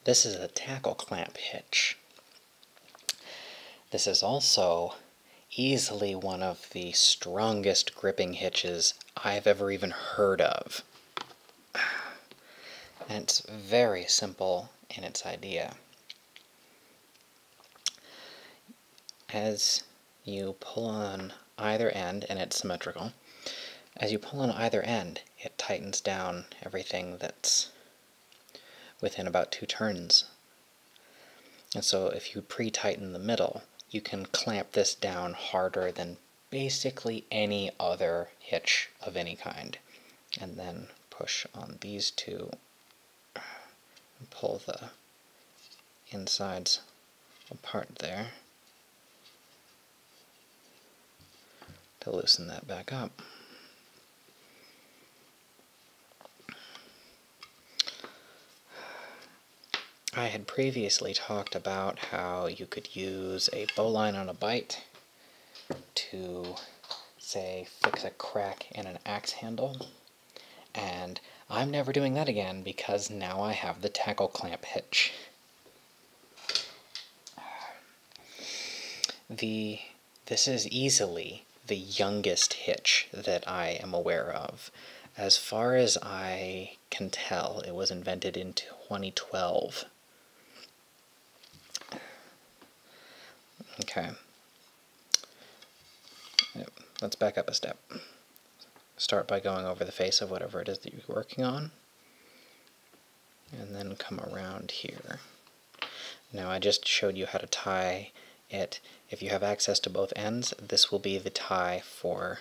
This is a tackle clamp hitch. This is also easily one of the strongest gripping hitches I've ever even heard of. And it's very simple in its idea. As you pull on either end, and it's symmetrical, as you pull on either end, it tightens down everything that's within about 2 turns. And so if you pre-tighten the middle, you can clamp this down harder than basically any other hitch of any kind. And then push on these two and pull the insides apart there to loosen that back up. I had previously talked about how you could use a bowline on a bite to, say, fix a crack in an axe handle, and I'm never doing that again because now I have the tackle clamp hitch. This is easily the youngest hitch that I am aware of. As far as I can tell, it was invented in 2012. Okay. Let's back up a step. Start by going over the face of whatever it is that you're working on, and then come around here. Now I just showed you how to tie it. If you have access to both ends, this will be the tie for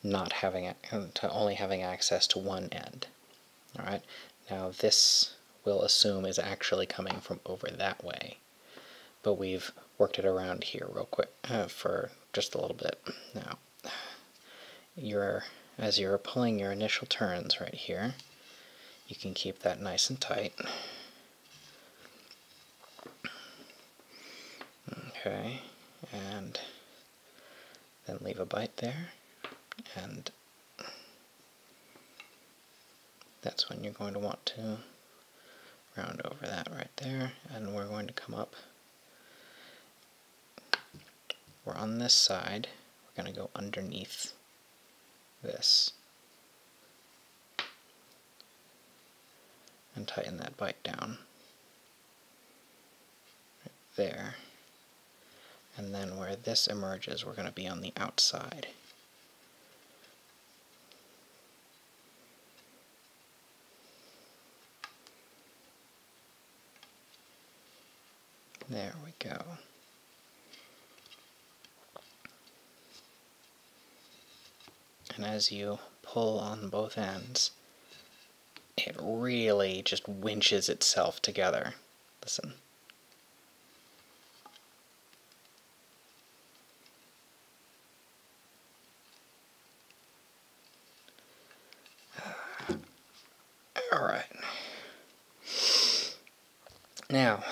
not having to only having access to one end. Alright, now this we'll assume is actually coming from over that way, but we've worked it around here real quick for just a little bit. Now, as you're pulling your initial turns right here, you can keep that nice and tight. Okay, and then leave a bite there, and that's when you're going to want to round over that right there, and we're going to come up. We're on this side, we're going to go underneath this and tighten that bite down right there. And then where this emerges, we're going to be on the outside. There we go. And as you pull on both ends, it really just winches itself together. Listen. Alright. Now,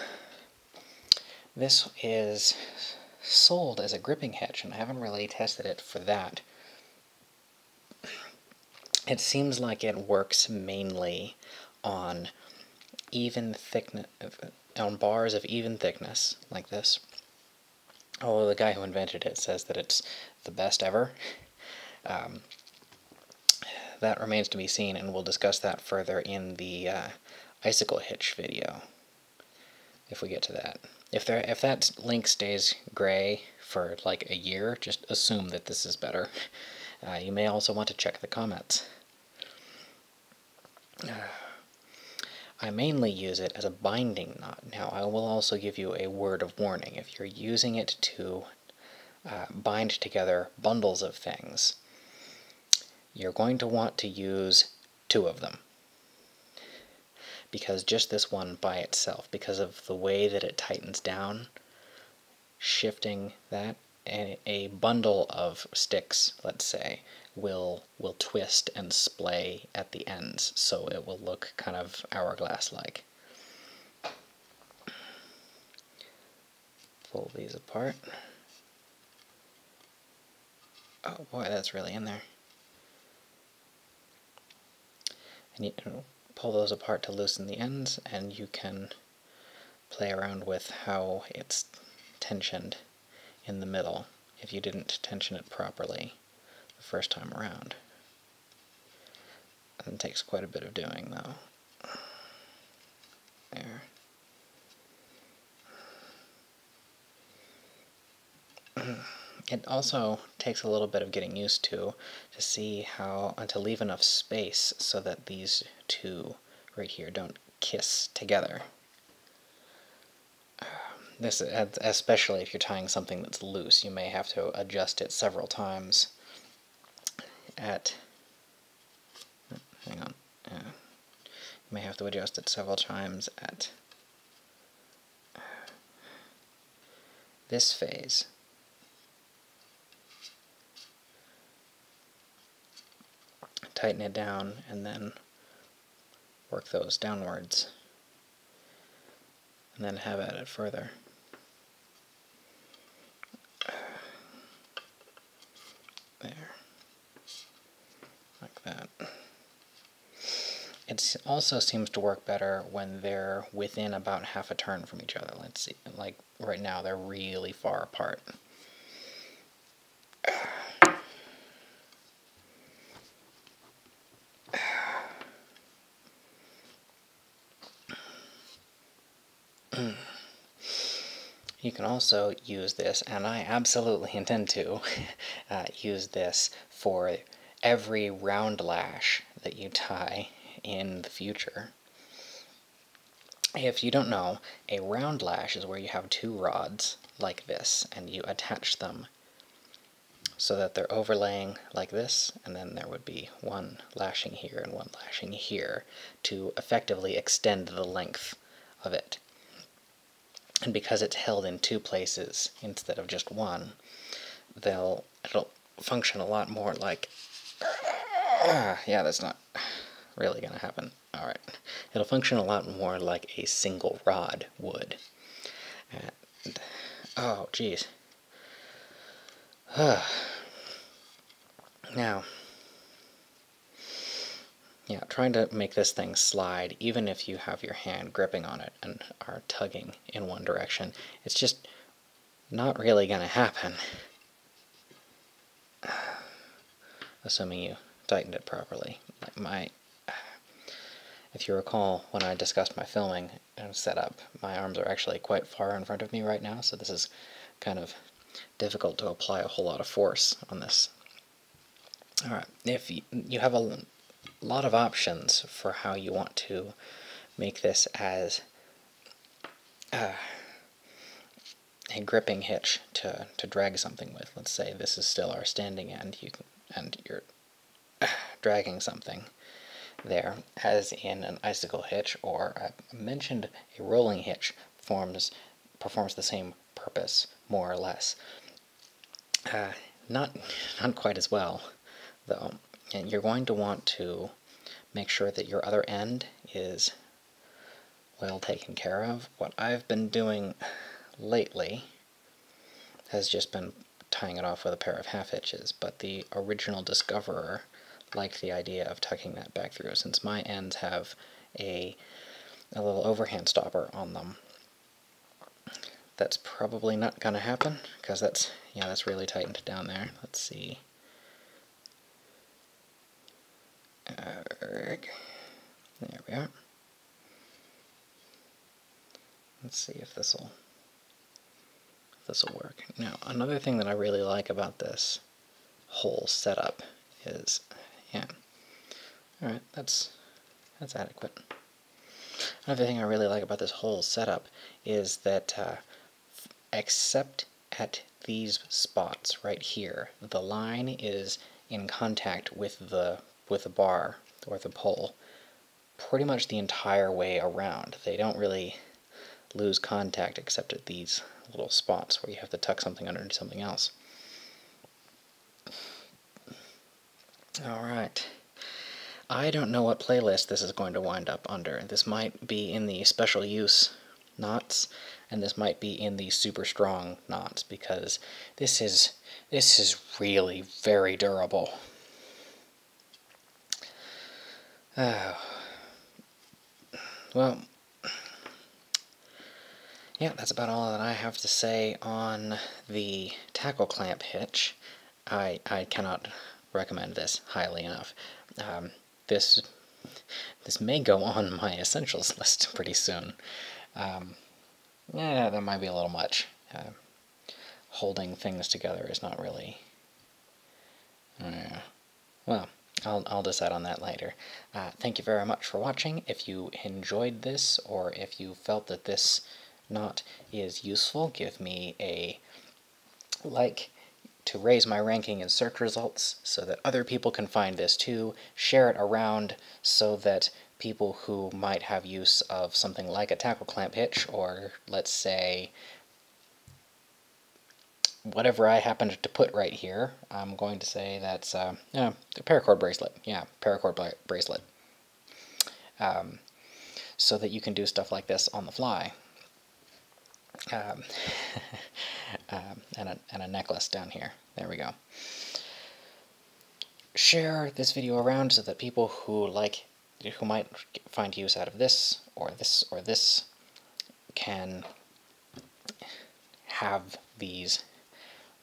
this is sold as a gripping hitch, and I haven't really tested it for that. It seems like it works mainly on even thickness, on bars of even thickness, like this. Although the guy who invented it says that it's the best ever. That remains to be seen, and we'll discuss that further in the Icicle Hitch video, if we get to that. If that link stays gray for like a year, just assume that this is better. You may also want to check the comments. I mainly use it as a binding knot. Now, I will also give you a word of warning. If you're using it to bind together bundles of things, you're going to want to use 2 of them. Because just this one by itself, because of the way that it tightens down, shifting that, a bundle of sticks, let's say, will twist and splay at the ends, so it will look kind of hourglass-like. Pull these apart. Oh boy, that's really in there. And pull those apart to loosen the ends, and you can play around with how it's tensioned in the middle if you didn't tension it properly the first time around. And it takes quite a bit of doing, though. There. It also takes a little bit of getting used to see how to leave enough space so that these two right here don't kiss together. This, especially if you're tying something that's loose, you may have to adjust it several times at, hang on, you may have to adjust it several times at this phase. Tighten it down and then work those downwards, and then have at it further. There. Like that. It also seems to work better when they're within about half a turn from each other. Let's see, like right now they're really far apart. You can also use this, and I absolutely intend to use this for every round lash that you tie in the future. If you don't know, a round lash is where you have two rods like this, and you attach them so that they're overlaying like this, and then there would be one lashing here and one lashing here to effectively extend the length of it. And because it's held in two places instead of just one, it'll function a lot more like, yeah, that's not really going to happen. Alright. It'll function a lot more like a single rod would. And, oh, geez. Now, yeah, trying to make this thing slide, even if you have your hand gripping on it and are tugging in one direction, it's just not really going to happen. Assuming you tightened it properly. Like if you recall, when I discussed my filming setup, my arms are actually quite far in front of me right now, so this is kind of difficult to apply a whole lot of force on this. Alright, if you have a lot of options for how you want to make this as a gripping hitch to drag something with. Let's say this is still our standing end, and you're dragging something there, as in an icicle hitch, or I mentioned a rolling hitch performs the same purpose, more or less. Not quite as well, though. And you're going to want to make sure that your other end is well taken care of. What I've been doing lately has just been tying it off with a pair of half hitches, but the original discoverer liked the idea of tucking that back through. Since my ends have a little overhand stopper on them, that's probably not going to happen, because that's really tightened down there. Let's see. There we are. Let's see if this'll work. Now, another thing that I really like about this whole setup is, yeah, alright, that's adequate. Another thing I really like about this whole setup is that, except at these spots right here, the line is in contact with the bar or the pole pretty much the entire way around. They don't really lose contact except at these little spots where you have to tuck something underneath something else. Alright. I don't know what playlist this is going to wind up under. This might be in the special use knots, and this might be in the super strong knots, because this is really very durable. well, yeah, that's about all that I have to say on the tackle clamp hitch. I cannot recommend this highly enough. This may go on my essentials list pretty soon. Yeah, that might be a little much. Holding things together is not really... well, I'll decide on that later. Thank you very much for watching. If you enjoyed this, or if you felt that this knot is useful, give me a like to raise my ranking in search results so that other people can find this too. Share it around so that people who might have use of something like a tackle clamp hitch, or let's say whatever I happened to put right here, I'm going to say that's a paracord bracelet. Yeah, paracord bracelet. So that you can do stuff like this on the fly. And a necklace down here. There we go. Share this video around so that people who might find use out of this or this or this can have these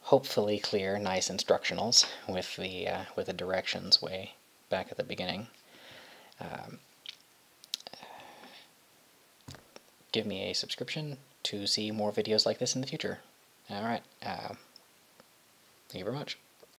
hopefully clear, nice instructionals with the directions way back at the beginning. Give me a subscription to see more videos like this in the future. Alright, thank you very much.